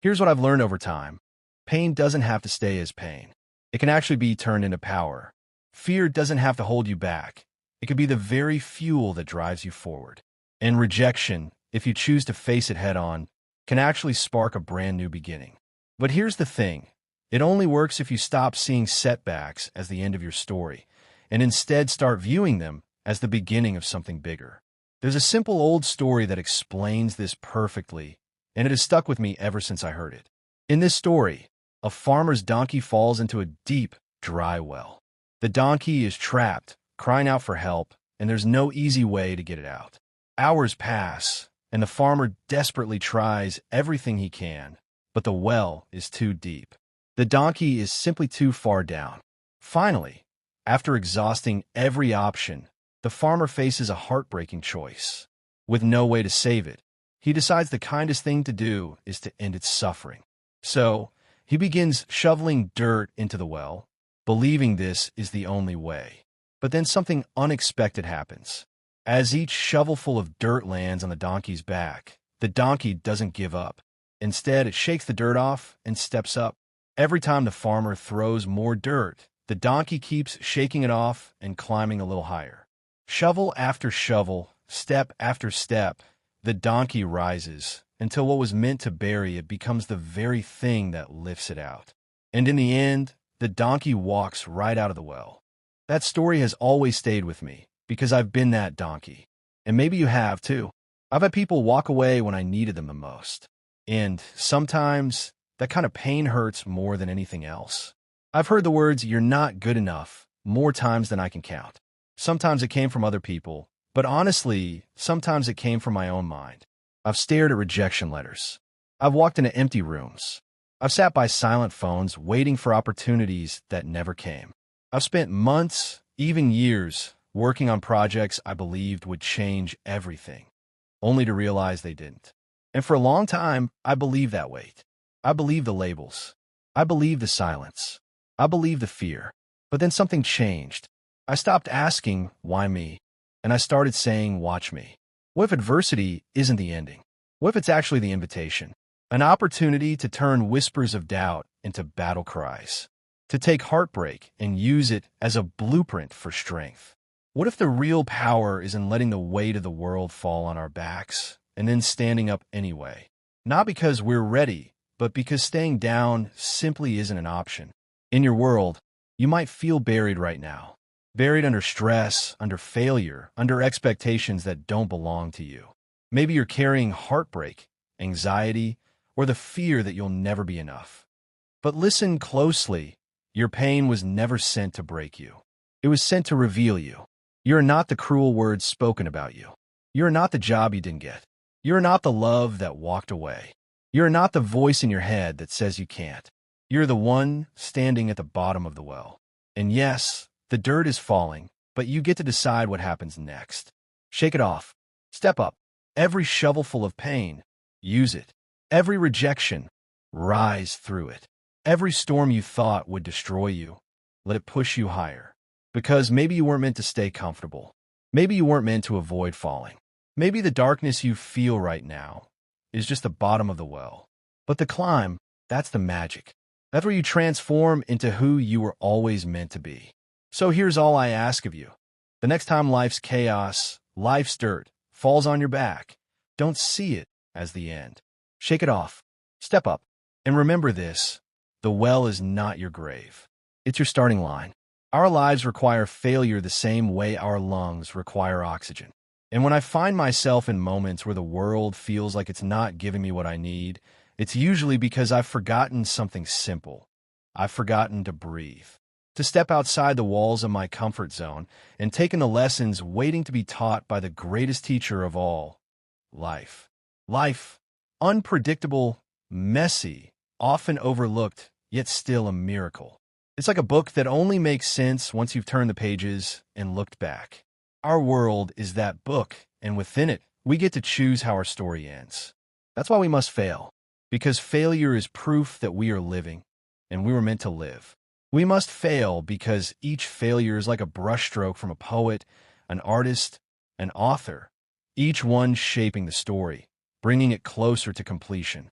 Here's what I've learned over time. Pain doesn't have to stay as pain. It can actually be turned into power. Fear doesn't have to hold you back. It could be the very fuel that drives you forward. And rejection, if you choose to face it head on, can actually spark a brand new beginning. But here's the thing. It only works if you stop seeing setbacks as the end of your story and instead start viewing them as the beginning of something bigger. There's a simple old story that explains this perfectly, and it has stuck with me ever since I heard it. In this story, a farmer's donkey falls into a deep, dry well. The donkey is trapped, crying out for help, and there's no easy way to get it out. Hours pass, and the farmer desperately tries everything he can, but the well is too deep. The donkey is simply too far down. Finally, after exhausting every option, the farmer faces a heartbreaking choice. With no way to save it, he decides the kindest thing to do is to end its suffering. So, he begins shoveling dirt into the well, believing this is the only way. But then something unexpected happens. As each shovelful of dirt lands on the donkey's back, the donkey doesn't give up. Instead, it shakes the dirt off and steps up. Every time the farmer throws more dirt, the donkey keeps shaking it off and climbing a little higher. Shovel after shovel, step after step, the donkey rises until what was meant to bury it becomes the very thing that lifts it out. And in the end, the donkey walks right out of the well. That story has always stayed with me because I've been that donkey. And maybe you have too. I've had people walk away when I needed them the most. And sometimes that kind of pain hurts more than anything else. I've heard the words, "you're not good enough," more times than I can count. Sometimes it came from other people, but honestly, sometimes it came from my own mind. I've stared at rejection letters. I've walked into empty rooms. I've sat by silent phones waiting for opportunities that never came. I've spent months, even years, working on projects I believed would change everything, only to realize they didn't. And for a long time, I believed that weight. I believed the labels. I believed the silence. I believed the fear. But then something changed. I stopped asking, "Why me?" And I started saying, "Watch me." What if adversity isn't the ending? What if it's actually the invitation? An opportunity to turn whispers of doubt into battle cries. To take heartbreak and use it as a blueprint for strength. What if the real power is in letting the weight of the world fall on our backs and then standing up anyway? Not because we're ready, but because staying down simply isn't an option. In your world, you might feel buried right now. Buried under stress, under failure, under expectations that don't belong to you. Maybe you're carrying heartbreak, anxiety, or the fear that you'll never be enough. But listen closely. Your pain was never sent to break you. It was sent to reveal you. You're not the cruel words spoken about you. You're not the job you didn't get. You're not the love that walked away. You're not the voice in your head that says you can't. You're the one standing at the bottom of the well. And yes, the dirt is falling, but you get to decide what happens next. Shake it off. Step up. Every shovelful of pain, use it. Every rejection, rise through it. Every storm you thought would destroy you, let it push you higher. Because maybe you weren't meant to stay comfortable. Maybe you weren't meant to avoid falling. Maybe the darkness you feel right now is just the bottom of the well. But the climb, that's the magic. That's where you transform into who you were always meant to be. So here's all I ask of you. The next time life's chaos, life's dirt, falls on your back, don't see it as the end. Shake it off. Step up. And remember this, the well is not your grave. It's your starting line. Our lives require failure the same way our lungs require oxygen. And when I find myself in moments where the world feels like it's not giving me what I need, it's usually because I've forgotten something simple. I've forgotten to breathe, to step outside the walls of my comfort zone and taken the lessons waiting to be taught by the greatest teacher of all, life. Life, unpredictable, messy, often overlooked, yet still a miracle. It's like a book that only makes sense once you've turned the pages and looked back. Our world is that book, and within it, we get to choose how our story ends. That's why we must fail, because failure is proof that we are living, and we were meant to live. We must fail because each failure is like a brushstroke from a poet, an artist, an author, each one shaping the story, bringing it closer to completion.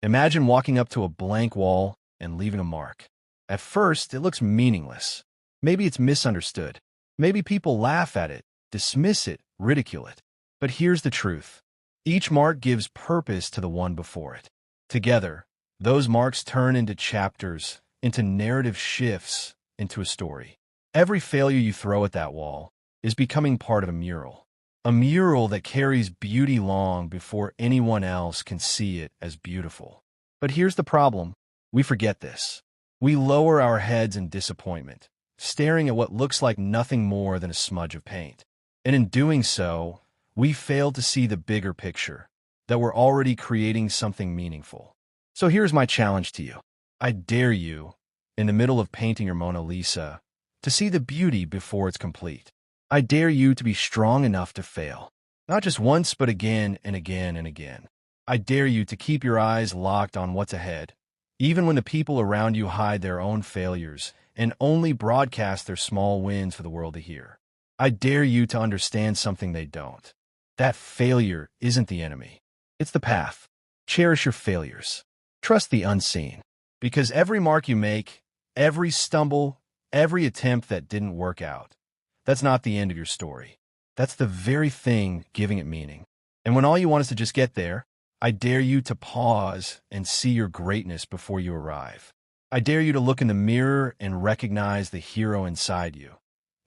Imagine walking up to a blank wall and leaving a mark. At first, it looks meaningless. Maybe it's misunderstood. Maybe people laugh at it, dismiss it, ridicule it. But here's the truth. Each mark gives purpose to the one before it. Together, those marks turn into chapters, into narrative shifts, into a story. Every failure you throw at that wall is becoming part of a mural that carries beauty long before anyone else can see it as beautiful. But here's the problem. We forget this. We lower our heads in disappointment, staring at what looks like nothing more than a smudge of paint. And in doing so, we fail to see the bigger picture, that we're already creating something meaningful. So here's my challenge to you. I dare you, in the middle of painting your Mona Lisa, to see the beauty before it's complete. I dare you to be strong enough to fail, not just once, but again and again and again. I dare you to keep your eyes locked on what's ahead, even when the people around you hide their own failures and only broadcast their small wins for the world to hear. I dare you to understand something they don't. That failure isn't the enemy. It's the path. Cherish your failures. Trust the unseen. Because every mark you make, every stumble, every attempt that didn't work out, that's not the end of your story. That's the very thing giving it meaning. And when all you want is to just get there, I dare you to pause and see your greatness before you arrive. I dare you to look in the mirror and recognize the hero inside you.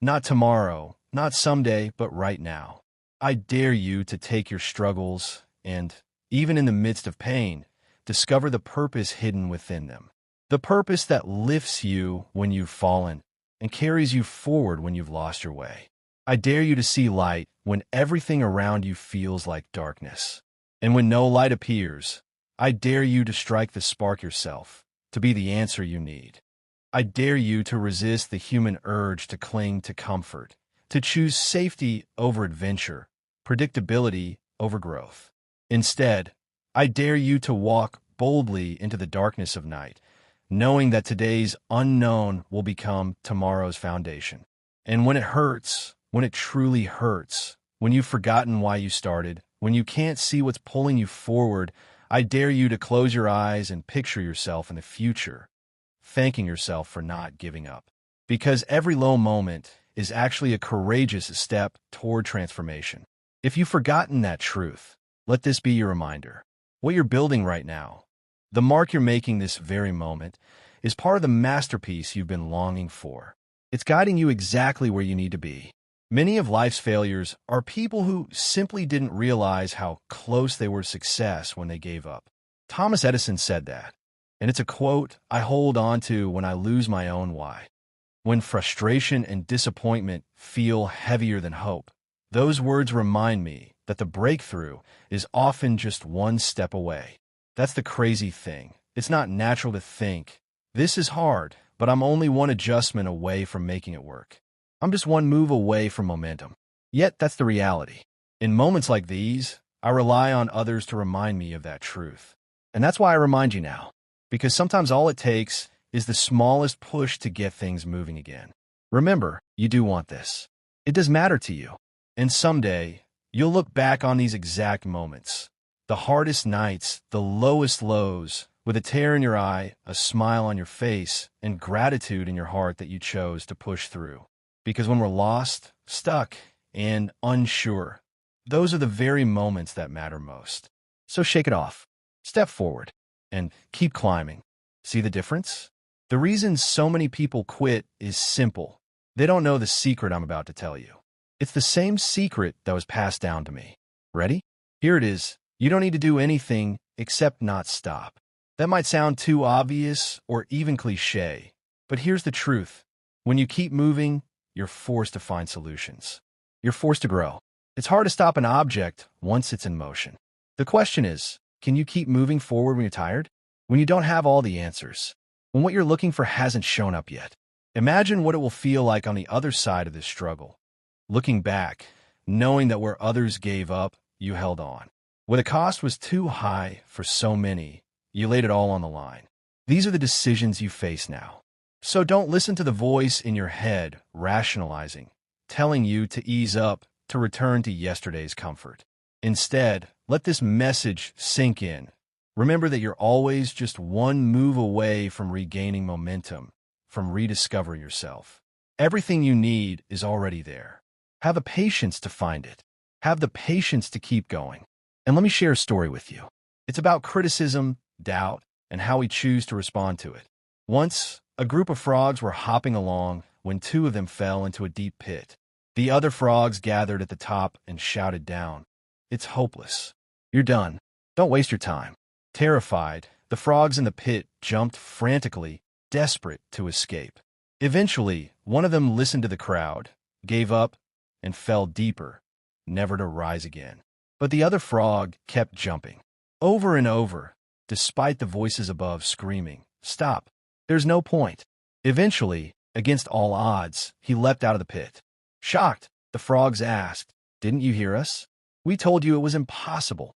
Not tomorrow, not someday, but right now. I dare you to take your struggles and, even in the midst of pain, discover the purpose hidden within them. The purpose that lifts you when you've fallen and carries you forward when you've lost your way. I dare you to see light when everything around you feels like darkness. And when no light appears, I dare you to strike the spark yourself, to be the answer you need. I dare you to resist the human urge to cling to comfort, to choose safety over adventure, predictability over growth. Instead, I dare you to walk boldly into the darkness of night, knowing that today's unknown will become tomorrow's foundation. And when it hurts, when it truly hurts, when you've forgotten why you started, when you can't see what's pulling you forward, I dare you to close your eyes and picture yourself in the future, thanking yourself for not giving up. Because every low moment is actually a courageous step toward transformation. If you've forgotten that truth, let this be your reminder. What you're building right now, the mark you're making this very moment, is part of the masterpiece you've been longing for. It's guiding you exactly where you need to be. Many of life's failures are people who simply didn't realize how close they were to success when they gave up. Thomas Edison said that, and it's a quote I hold on to when I lose my own why. When frustration and disappointment feel heavier than hope, those words remind me that the breakthrough is often just one step away. That's the crazy thing. It's not natural to think, this is hard, but I'm only one adjustment away from making it work. I'm just one move away from momentum. Yet that's the reality. In moments like these, I rely on others to remind me of that truth. And that's why I remind you now. Because sometimes all it takes is the smallest push to get things moving again. Remember, you do want this. It does matter to you. And someday, you'll look back on these exact moments. The hardest nights, the lowest lows, with a tear in your eye, a smile on your face, and gratitude in your heart that you chose to push through. Because when we're lost, stuck, and unsure, those are the very moments that matter most. So shake it off, step forward, and keep climbing. See the difference? The reason so many people quit is simple. They don't know the secret I'm about to tell you. It's the same secret that was passed down to me. Ready? Here it is. You don't need to do anything except not stop. That might sound too obvious or even cliche, but here's the truth. When you keep moving, you're forced to find solutions. You're forced to grow. It's hard to stop an object once it's in motion. The question is, can you keep moving forward when you're tired? When you don't have all the answers? When what you're looking for hasn't shown up yet? Imagine what it will feel like on the other side of this struggle. Looking back, knowing that where others gave up, you held on. Where the cost was too high for so many, you laid it all on the line. These are the decisions you face now. So don't listen to the voice in your head rationalizing, telling you to ease up, to return to yesterday's comfort. Instead, let this message sink in. Remember that you're always just one move away from regaining momentum, from rediscovering yourself. Everything you need is already there. Have the patience to find it. Have the patience to keep going. And let me share a story with you. It's about criticism, doubt, and how we choose to respond to it. Once, a group of frogs were hopping along when two of them fell into a deep pit. The other frogs gathered at the top and shouted down, "It's hopeless. You're done. Don't waste your time." Terrified, the frogs in the pit jumped frantically, desperate to escape. Eventually, one of them listened to the crowd, gave up, and fell deeper, never to rise again. But the other frog kept jumping, over and over, despite the voices above screaming, "Stop. There's no point." Eventually, against all odds, he leapt out of the pit. Shocked, the frogs asked, "Didn't you hear us? We told you it was impossible."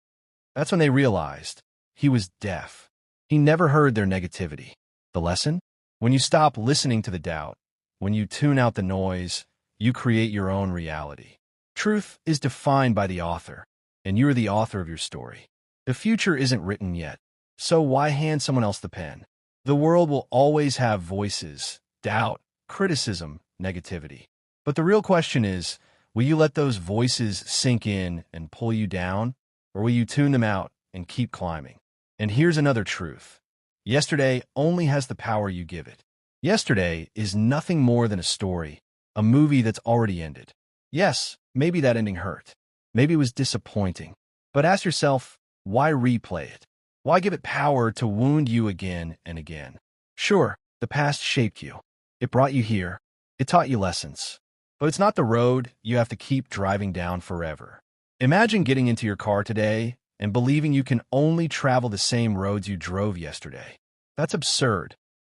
That's when they realized he was deaf. He never heard their negativity. The lesson? When you stop listening to the doubt, when you tune out the noise, you create your own reality. Truth is defined by the author, and you're the author of your story. The future isn't written yet, so why hand someone else the pen? The world will always have voices, doubt, criticism, negativity. But the real question is, will you let those voices sink in and pull you down, or will you tune them out and keep climbing? And here's another truth. Yesterday only has the power you give it. Yesterday is nothing more than a story, a movie that's already ended. Yes, maybe that ending hurt. Maybe it was disappointing. But ask yourself, why replay it? Why give it power to wound you again and again? Sure, the past shaped you. It brought you here. It taught you lessons. But it's not the road you have to keep driving down forever. Imagine getting into your car today and believing you can only travel the same roads you drove yesterday. That's absurd.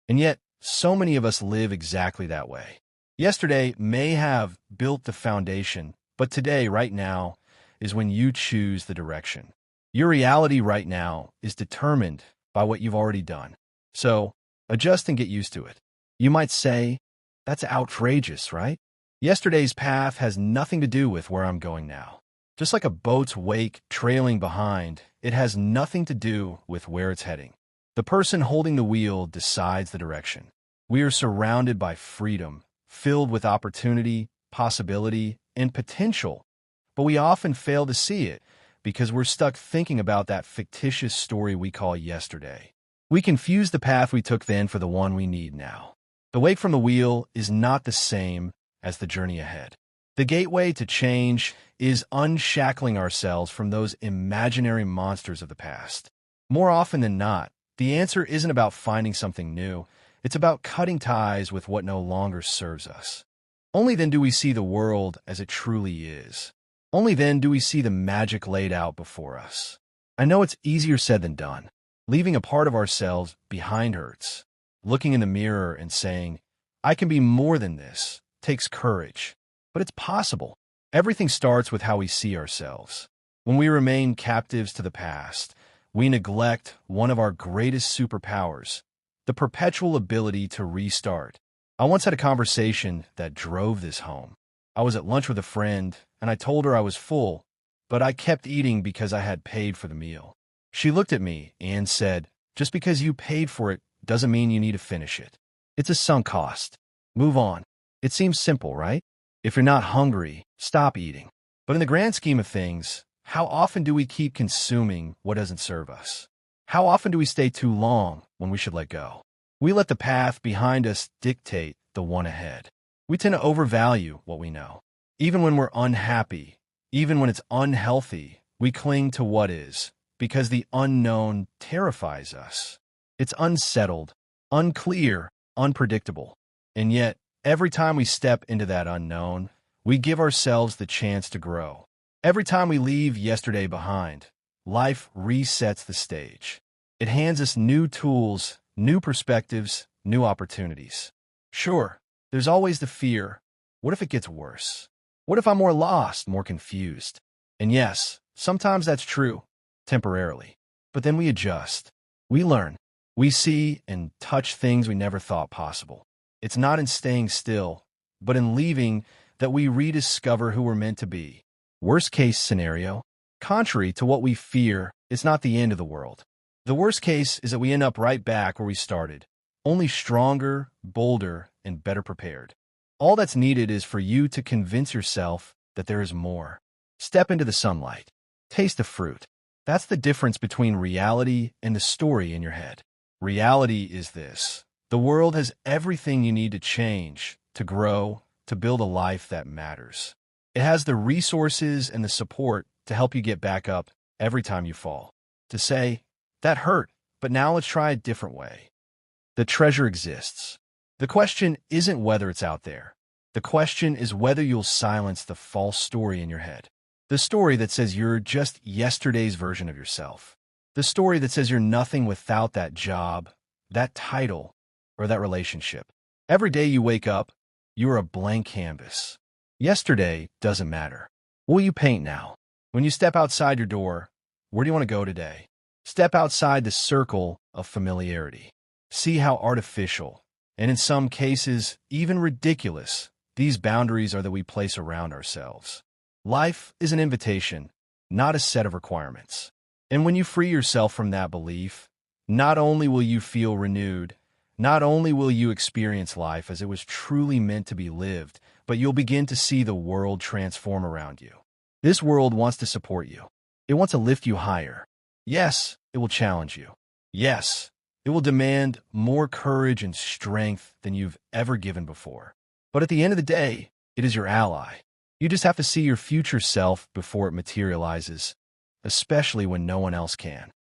And yet, so many of us live exactly that way. Yesterday may have built the foundation, but today, right now, is when you choose the direction. Your reality right now is determined by what you've already done. So, adjust and get used to it. You might say, "That's outrageous, right?" Yesterday's path has nothing to do with where I'm going now. Just like a boat's wake trailing behind, it has nothing to do with where it's heading. The person holding the wheel decides the direction. We are surrounded by freedom, filled with opportunity, possibility, and potential, but we often fail to see it because we're stuck thinking about that fictitious story we call yesterday. We confuse the path we took then for the one we need now. The wake from the wheel is not the same as the journey ahead. The gateway to change is unshackling ourselves from those imaginary monsters of the past. More often than not, the answer isn't about finding something new. It's about cutting ties with what no longer serves us. Only then do we see the world as it truly is. Only then do we see the magic laid out before us. I know it's easier said than done. Leaving a part of ourselves behind hurts. Looking in the mirror and saying, "I can be more than this," takes courage. But it's possible. Everything starts with how we see ourselves. When we remain captives to the past, we neglect one of our greatest superpowers, the perpetual ability to restart. I once had a conversation that drove this home. I was at lunch with a friend, and I told her I was full, but I kept eating because I had paid for the meal. She looked at me and said, "Just because you paid for it doesn't mean you need to finish it. It's a sunk cost. Move on." It seems simple, right? If you're not hungry, stop eating. But in the grand scheme of things, how often do we keep consuming what doesn't serve us? How often do we stay too long when we should let go? We let the path behind us dictate the one ahead. We tend to overvalue what we know. Even when we're unhappy, even when it's unhealthy, we cling to what is, because the unknown terrifies us. It's unsettled, unclear, unpredictable. And yet, every time we step into that unknown, we give ourselves the chance to grow. Every time we leave yesterday behind, life resets the stage. It hands us new tools, new perspectives, new opportunities. Sure, there's always the fear. What if it gets worse? What if I'm more lost, more confused? And yes, sometimes that's true, temporarily. But then we adjust. We learn. We see and touch things we never thought possible. It's not in staying still, but in leaving that we rediscover who we're meant to be. Worst case scenario, contrary to what we fear, it's not the end of the world. The worst case is that we end up right back where we started, only stronger, bolder, and better prepared. All that's needed is for you to convince yourself that there is more. Step into the sunlight. Taste the fruit. That's the difference between reality and the story in your head. Reality is this. The world has everything you need to change, to grow, to build a life that matters. It has the resources and the support to help you get back up every time you fall. To say, that hurt, but now let's try a different way. The treasure exists. The question isn't whether it's out there. The question is whether you'll silence the false story in your head. The story that says you're just yesterday's version of yourself. The story that says you're nothing without that job, that title, or that relationship. Every day you wake up, you're a blank canvas. Yesterday doesn't matter. What will you paint now? When you step outside your door, where do you want to go today? Step outside the circle of familiarity. See how artificial, and in some cases, even ridiculous, these boundaries are that we place around ourselves. Life is an invitation, not a set of requirements. And when you free yourself from that belief, not only will you feel renewed, not only will you experience life as it was truly meant to be lived, but you'll begin to see the world transform around you. This world wants to support you. It wants to lift you higher. Yes, it will challenge you. Yes, it will demand more courage and strength than you've ever given before. But at the end of the day, it is your ally. You just have to see your future self before it materializes, especially when no one else can.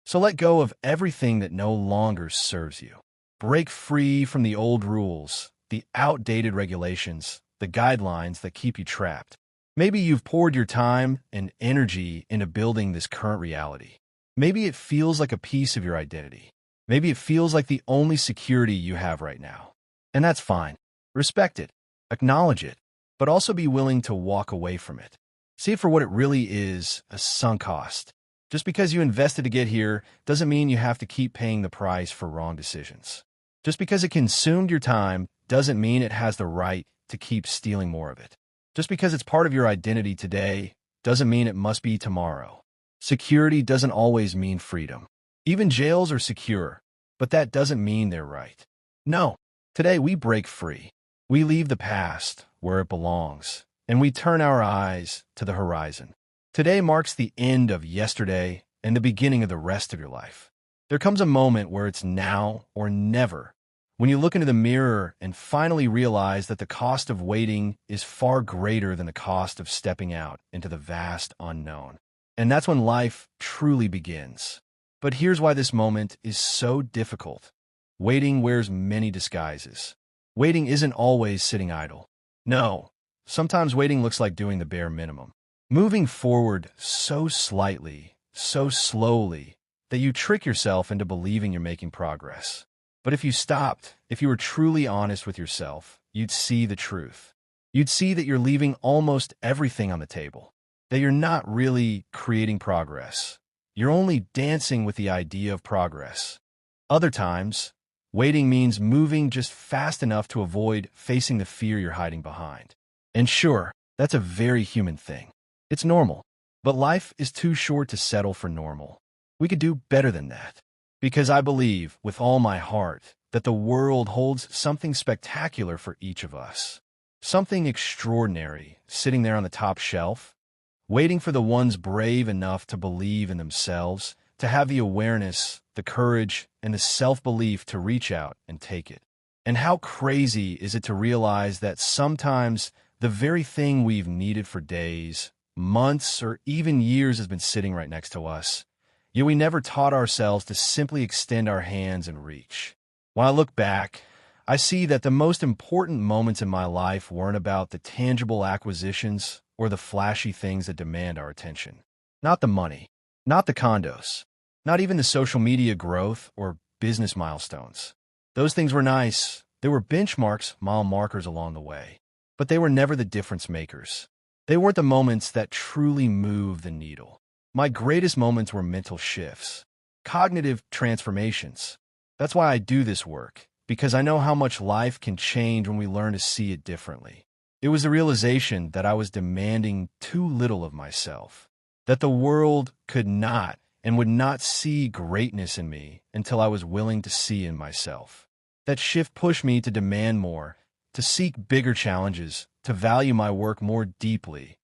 So let go of everything that no longer serves you. Break free from the old rules, the outdated regulations, the guidelines that keep you trapped. Maybe you've poured your time and energy into building this current reality. Maybe it feels like a piece of your identity. Maybe it feels like the only security you have right now. And that's fine. Respect it. Acknowledge it. But also be willing to walk away from it. See it for what it really is, a sunk cost. Just because you invested to get here doesn't mean you have to keep paying the price for wrong decisions. Just because it consumed your time doesn't mean it has the right to keep stealing more of it. Just because it's part of your identity today doesn't mean it must be tomorrow. Security doesn't always mean freedom. Even jails are secure, but that doesn't mean they're right. No, today we break free. We leave the past where it belongs, and we turn our eyes to the horizon. Today marks the end of yesterday and the beginning of the rest of your life. There comes a moment where it's now or never, when you look into the mirror and finally realize that the cost of waiting is far greater than the cost of stepping out into the vast unknown. And that's when life truly begins. But here's why this moment is so difficult. Waiting wears many disguises. Waiting isn't always sitting idle. No, sometimes waiting looks like doing the bare minimum. Moving forward so slightly, so slowly, that you trick yourself into believing you're making progress. But if you stopped, if you were truly honest with yourself, you'd see the truth. You'd see that you're leaving almost everything on the table, that you're not really creating progress. You're only dancing with the idea of progress. Other times, waiting means moving just fast enough to avoid facing the fear you're hiding behind. And sure, that's a very human thing. It's normal. But life is too short to settle for normal. We could do better than that. Because I believe, with all my heart, that the world holds something spectacular for each of us. Something extraordinary, sitting there on the top shelf, waiting for the ones brave enough to believe in themselves, to have the awareness, the courage, and the self-belief to reach out and take it. And how crazy is it to realize that sometimes the very thing we've needed for days, months, or even years has been sitting right next to us, yet we never taught ourselves to simply extend our hands and reach. When I look back, I see that the most important moments in my life weren't about the tangible acquisitions or the flashy things that demand our attention. Not the money, not the condos, not even the social media growth or business milestones. Those things were nice. They were benchmarks, mile markers along the way. But they were never the difference makers. They weren't the moments that truly moved the needle. My greatest moments were mental shifts, cognitive transformations. That's why I do this work, because I know how much life can change when we learn to see it differently. It was the realization that I was demanding too little of myself, that the world could not and would not see greatness in me until I was willing to see in myself. That shift pushed me to demand more, to seek bigger challenges, to value my work more deeply,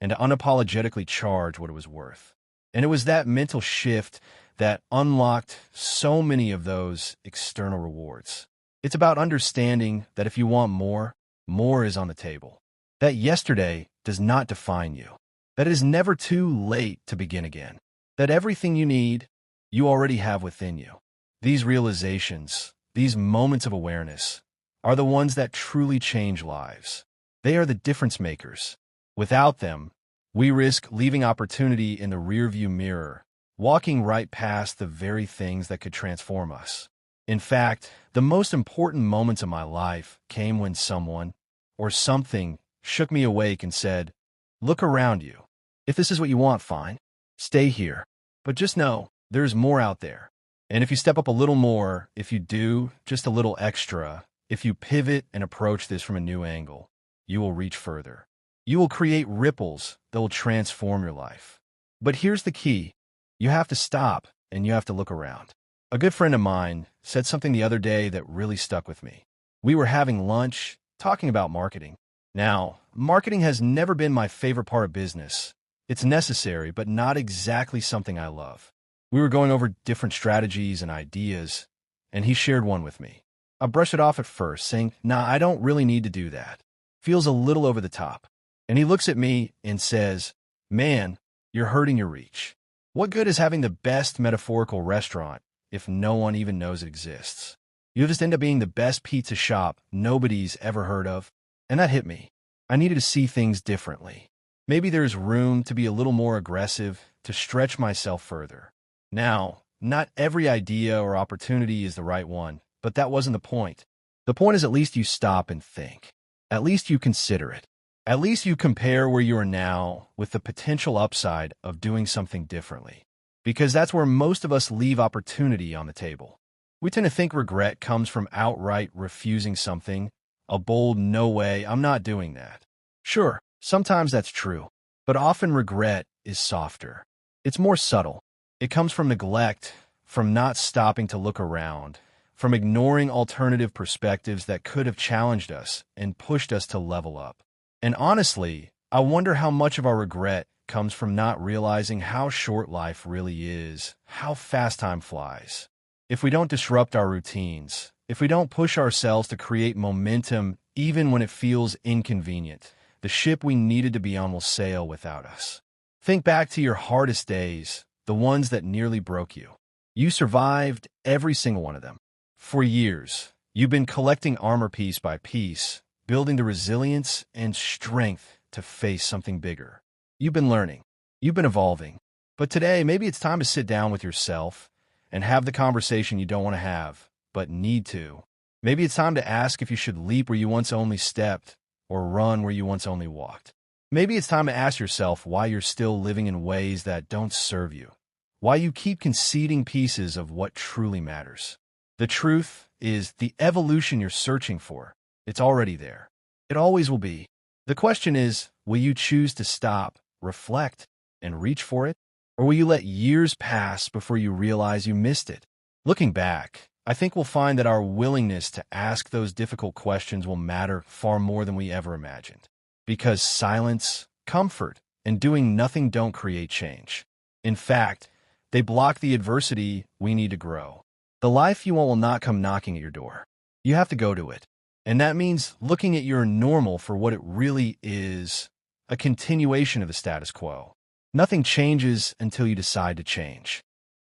and to unapologetically charge what it was worth. And it was that mental shift that unlocked so many of those external rewards. It's about understanding that if you want more, more is on the table. That yesterday does not define you. That it is never too late to begin again. That everything you need, you already have within you. These realizations, these moments of awareness, are the ones that truly change lives. They are the difference makers. Without them, we risk leaving opportunity in the rearview mirror, walking right past the very things that could transform us. In fact, the most important moments of my life came when someone or something shook me awake and said, "Look around you. If this is what you want, fine. Stay here. But just know, there's more out there. And if you step up a little more, if you do just a little extra, if you pivot and approach this from a new angle, you will reach further. You will create ripples that will transform your life." But here's the key. You have to stop and you have to look around. A good friend of mine said something the other day that really stuck with me. We were having lunch, talking about marketing. Now, marketing has never been my favorite part of business. It's necessary, but not exactly something I love. We were going over different strategies and ideas, and he shared one with me. I brushed it off at first, saying, "Nah, I don't really need to do that. Feels a little over the top." And he looks at me and says, "Man, you're hurting your reach. What good is having the best metaphorical restaurant if no one even knows it exists? You'll just end up being the best pizza shop nobody's ever heard of." And that hit me. I needed to see things differently. Maybe there's room to be a little more aggressive, to stretch myself further. Now, not every idea or opportunity is the right one, but that wasn't the point. The point is at least you stop and think. At least you consider it. At least you compare where you are now with the potential upside of doing something differently. Because that's where most of us leave opportunity on the table. We tend to think regret comes from outright refusing something, a bold "no way, I'm not doing that." Sure, sometimes that's true, but often regret is softer. It's more subtle. It comes from neglect, from not stopping to look around, from ignoring alternative perspectives that could have challenged us and pushed us to level up. And honestly, I wonder how much of our regret comes from not realizing how short life really is, how fast time flies. If we don't disrupt our routines, if we don't push ourselves to create momentum even when it feels inconvenient, the ship we needed to be on will sail without us. Think back to your hardest days, the ones that nearly broke you. You survived every single one of them. For years, you've been collecting armor piece by piece, building the resilience and strength to face something bigger. You've been learning. You've been evolving. But today, maybe it's time to sit down with yourself and have the conversation you don't want to have, but need to. Maybe it's time to ask if you should leap where you once only stepped or run where you once only walked. Maybe it's time to ask yourself why you're still living in ways that don't serve you, why you keep conceding pieces of what truly matters. The truth is, the evolution you're searching for, it's already there. It always will be. The question is, will you choose to stop, reflect, and reach for it? Or will you let years pass before you realize you missed it? Looking back, I think we'll find that our willingness to ask those difficult questions will matter far more than we ever imagined. Because silence, comfort, and doing nothing don't create change. In fact, they block the adversity we need to grow. The life you want will not come knocking at your door. You have to go to it. And that means looking at your normal for what it really is, a continuation of the status quo. Nothing changes until you decide to change.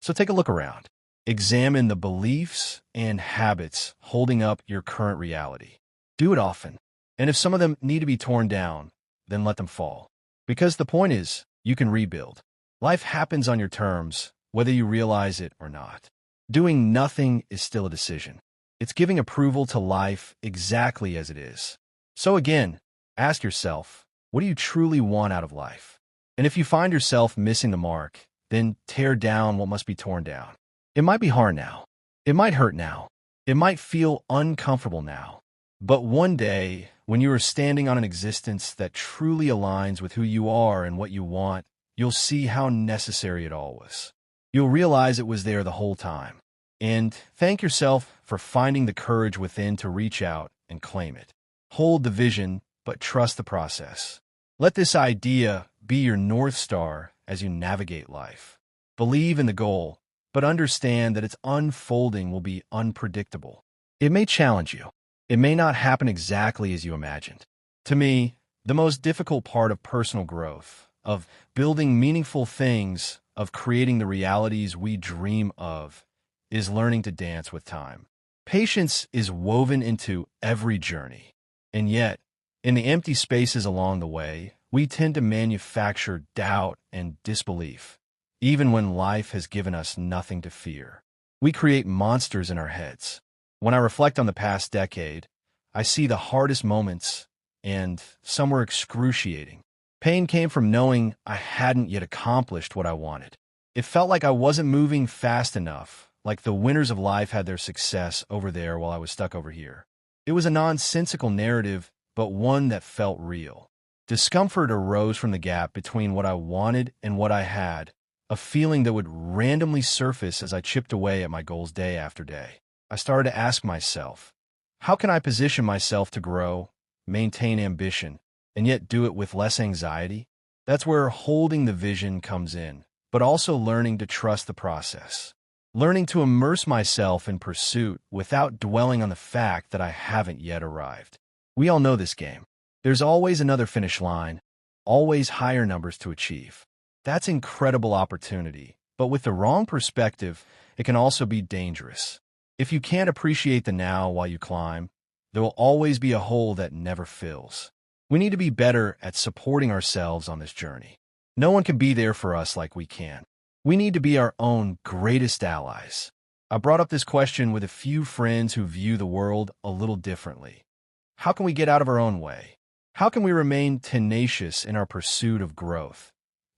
So take a look around. Examine the beliefs and habits holding up your current reality. Do it often. And if some of them need to be torn down, then let them fall. Because the point is, you can rebuild. Life happens on your terms, whether you realize it or not. Doing nothing is still a decision. It's giving approval to life exactly as it is. So again, ask yourself, what do you truly want out of life? And if you find yourself missing the mark, then tear down what must be torn down. It might be hard now. It might hurt now. It might feel uncomfortable now. But one day, when you are standing on an existence that truly aligns with who you are and what you want, you'll see how necessary it all was. You'll realize it was there the whole time. And thank yourself for finding the courage within to reach out and claim it. Hold the vision, but trust the process. Let this idea be your North Star as you navigate life. Believe in the goal, but understand that its unfolding will be unpredictable. It may challenge you. It may not happen exactly as you imagined. To me, the most difficult part of personal growth, of building meaningful things, of creating the realities we dream of, is learning to dance with time. Patience is woven into every journey. And yet, in the empty spaces along the way, we tend to manufacture doubt and disbelief, even when life has given us nothing to fear. We create monsters in our heads. When I reflect on the past decade, I see the hardest moments, and some were excruciating. Pain came from knowing I hadn't yet accomplished what I wanted. It felt like I wasn't moving fast enough, like the winners of life had their success over there while I was stuck over here. It was a nonsensical narrative, but one that felt real. Discomfort arose from the gap between what I wanted and what I had, a feeling that would randomly surface as I chipped away at my goals day after day. I started to ask myself, how can I position myself to grow, maintain ambition, and yet do it with less anxiety? That's where holding the vision comes in, but also learning to trust the process. Learning to immerse myself in pursuit without dwelling on the fact that I haven't yet arrived. We all know this game. There's always another finish line, always higher numbers to achieve. That's incredible opportunity, but with the wrong perspective, it can also be dangerous. If you can't appreciate the now while you climb, there will always be a hole that never fills. We need to be better at supporting ourselves on this journey. No one can be there for us like we can. We need to be our own greatest allies. I brought up this question with a few friends who view the world a little differently. How can we get out of our own way? How can we remain tenacious in our pursuit of growth,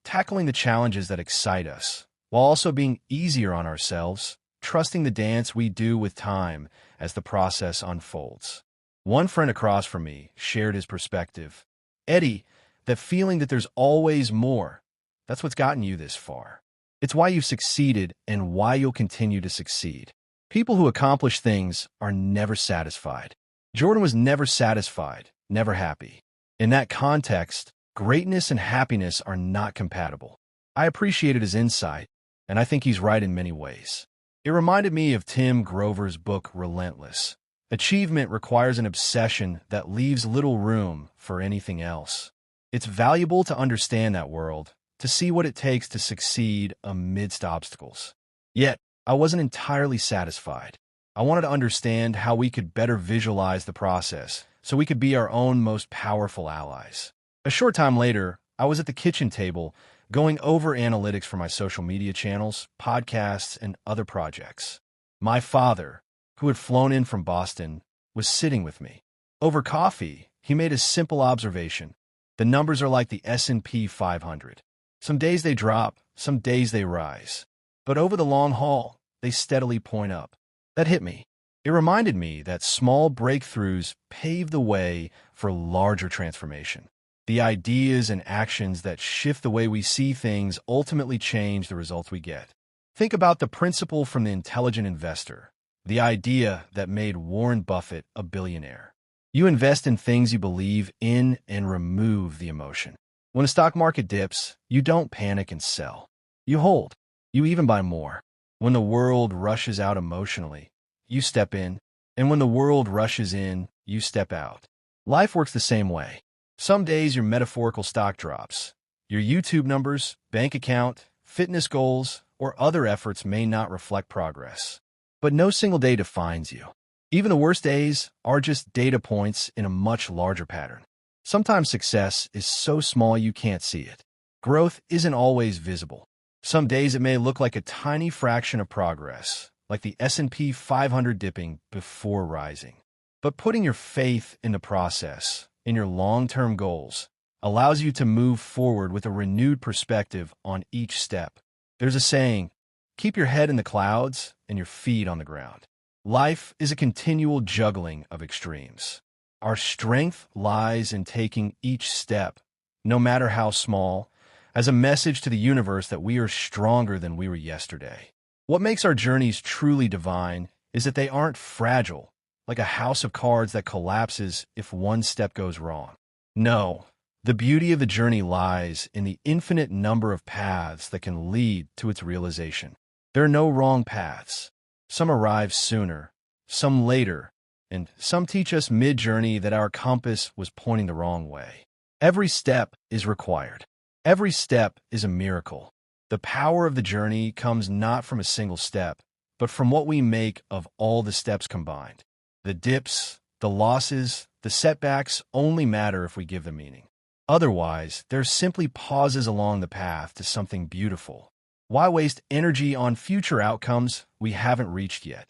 tackling the challenges that excite us, while also being easier on ourselves, trusting the dance we do with time as the process unfolds? One friend across from me shared his perspective. Eddie, that feeling that there's always more, that's what's gotten you this far. It's why you've succeeded and why you'll continue to succeed. People who accomplish things are never satisfied. Jordan was never satisfied, never happy. In that context, greatness and happiness are not compatible. I appreciated his insight, and I think he's right in many ways. It reminded me of Tim Grover's book, Relentless. Achievement requires an obsession that leaves little room for anything else. It's valuable to understand that world, to see what it takes to succeed amidst obstacles. Yet, I wasn't entirely satisfied. I wanted to understand how we could better visualize the process, so we could be our own most powerful allies. A short time later, I was at the kitchen table going over analytics for my social media channels, podcasts, and other projects. My father, who had flown in from Boston, was sitting with me. Over coffee, he made a simple observation. The numbers are like the S&P 500. Some days they drop, some days they rise. But over the long haul, they steadily point up. That hit me. It reminded me that small breakthroughs pave the way for larger transformation. The ideas and actions that shift the way we see things ultimately change the results we get. Think about the principle from The Intelligent Investor, the idea that made Warren Buffett a billionaire. You invest in things you believe in and remove the emotion. When the stock market dips, you don't panic and sell. You hold. You even buy more. When the world rushes out emotionally, you step in, and when the world rushes in, you step out. Life works the same way. Some days your metaphorical stock drops. Your YouTube numbers, bank account, fitness goals, or other efforts may not reflect progress. But no single day defines you. Even the worst days are just data points in a much larger pattern. Sometimes success is so small you can't see it. Growth isn't always visible. Some days it may look like a tiny fraction of progress, like the S&P 500 dipping before rising. But putting your faith in the process, in your long-term goals, allows you to move forward with a renewed perspective on each step. There's a saying, keep your head in the clouds and your feet on the ground. Life is a continual juggling of extremes. Our strength lies in taking each step, no matter how small, as a message to the universe that we are stronger than we were yesterday. What makes our journeys truly divine is that they aren't fragile, like a house of cards that collapses if one step goes wrong. No, the beauty of the journey lies in the infinite number of paths that can lead to its realization. There are no wrong paths. Some arrive sooner, some later, and some teach us mid-journey that our compass was pointing the wrong way. Every step is required. Every step is a miracle. The power of the journey comes not from a single step, but from what we make of all the steps combined. The dips, the losses, the setbacks only matter if we give them meaning. Otherwise, they're simply pauses along the path to something beautiful. Why waste energy on future outcomes we haven't reached yet?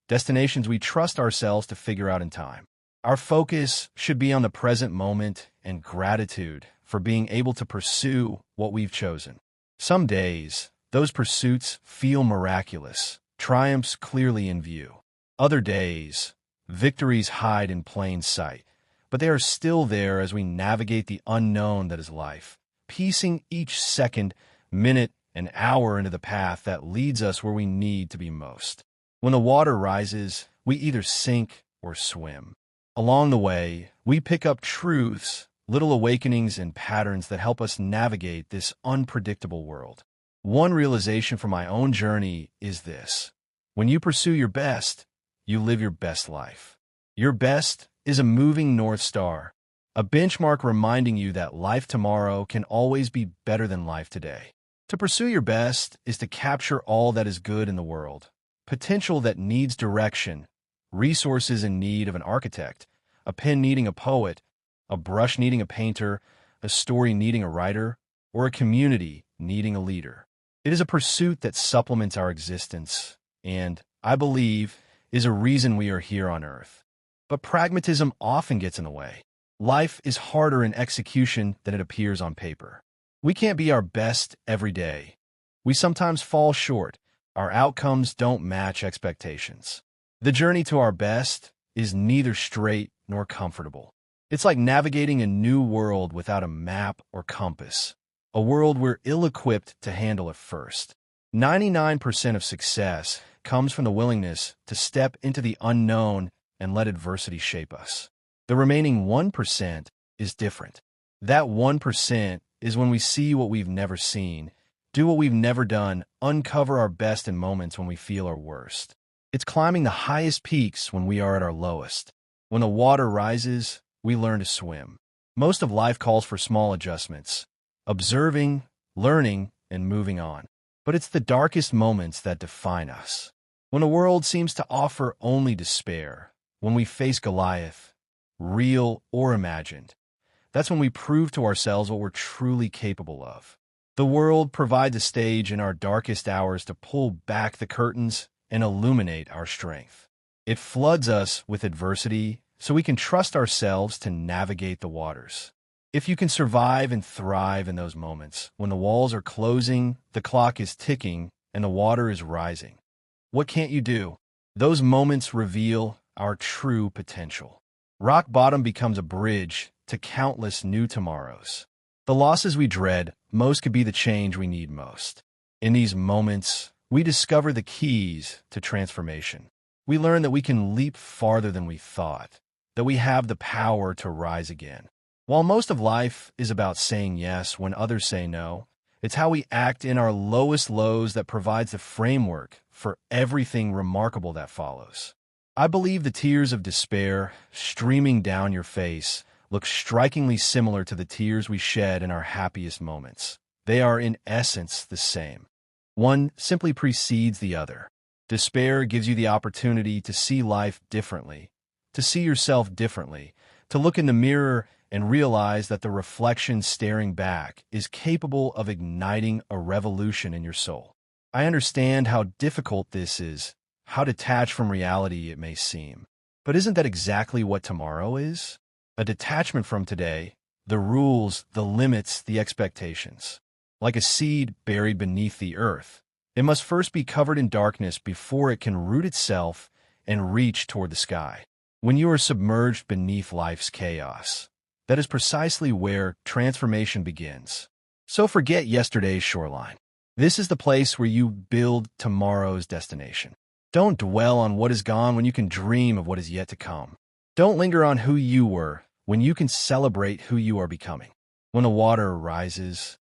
Destinations we trust ourselves to figure out in time. Our focus should be on the present moment and gratitude for being able to pursue what we've chosen. Some days, those pursuits feel miraculous, triumphs clearly in view. Other days, victories hide in plain sight, but they are still there as we navigate the unknown that is life, piecing each second, minute, and hour into the path that leads us where we need to be most. When the water rises, we either sink or swim. Along the way, we pick up truths, little awakenings, and patterns that help us navigate this unpredictable world. One realization from my own journey is this: when you pursue your best, you live your best life. Your best is a moving North Star, a benchmark reminding you that life tomorrow can always be better than life today. To pursue your best is to capture all that is good in the world, potential that needs direction, resources in need of an architect, a pen needing a poet, a brush needing a painter, a story needing a writer, or a community needing a leader. It is a pursuit that supplements our existence and, I believe, is a reason we are here on Earth. But pragmatism often gets in the way. Life is harder in execution than it appears on paper. We can't be our best every day. We sometimes fall short. Our outcomes don't match expectations. The journey to our best is neither straight nor comfortable. It's like navigating a new world without a map or compass, a world we're ill-equipped to handle at first. 99% of success comes from the willingness to step into the unknown and let adversity shape us. The remaining 1% is different. That 1% is when we see what we've never seen, do what we've never done, uncover our best in moments when we feel our worst. It's climbing the highest peaks when we are at our lowest. When the water rises, we learn to swim. Most of life calls for small adjustments, observing, learning, and moving on. But it's the darkest moments that define us. When the world seems to offer only despair, when we face Goliath, real or imagined, that's when we prove to ourselves what we're truly capable of. The world provides a stage in our darkest hours to pull back the curtains and illuminate our strength. It floods us with adversity so we can trust ourselves to navigate the waters. If you can survive and thrive in those moments, when the walls are closing, the clock is ticking, and the water is rising, what can't you do? Those moments reveal our true potential. Rock bottom becomes a bridge to countless new tomorrows. The losses we dread most could be the change we need most. In these moments, we discover the keys to transformation. We learn that we can leap farther than we thought, that we have the power to rise again. While most of life is about saying yes when others say no, it's how we act in our lowest lows that provides the framework for everything remarkable that follows. I believe the tears of despair streaming down your face look strikingly similar to the tears we shed in our happiest moments. They are in essence the same. One simply precedes the other. Despair gives you the opportunity to see life differently, to see yourself differently, to look in the mirror and realize that the reflection staring back is capable of igniting a revolution in your soul. I understand how difficult this is, how detached from reality it may seem. But isn't that exactly what tomorrow is? A detachment from today, the rules, the limits, the expectations. Like a seed buried beneath the earth, it must first be covered in darkness before it can root itself and reach toward the sky. When you are submerged beneath life's chaos, that is precisely where transformation begins. So forget yesterday's shoreline. This is the place where you build tomorrow's destination. Don't dwell on what is gone when you can dream of what is yet to come. Don't linger on who you were when you can celebrate who you are becoming. When the water rises,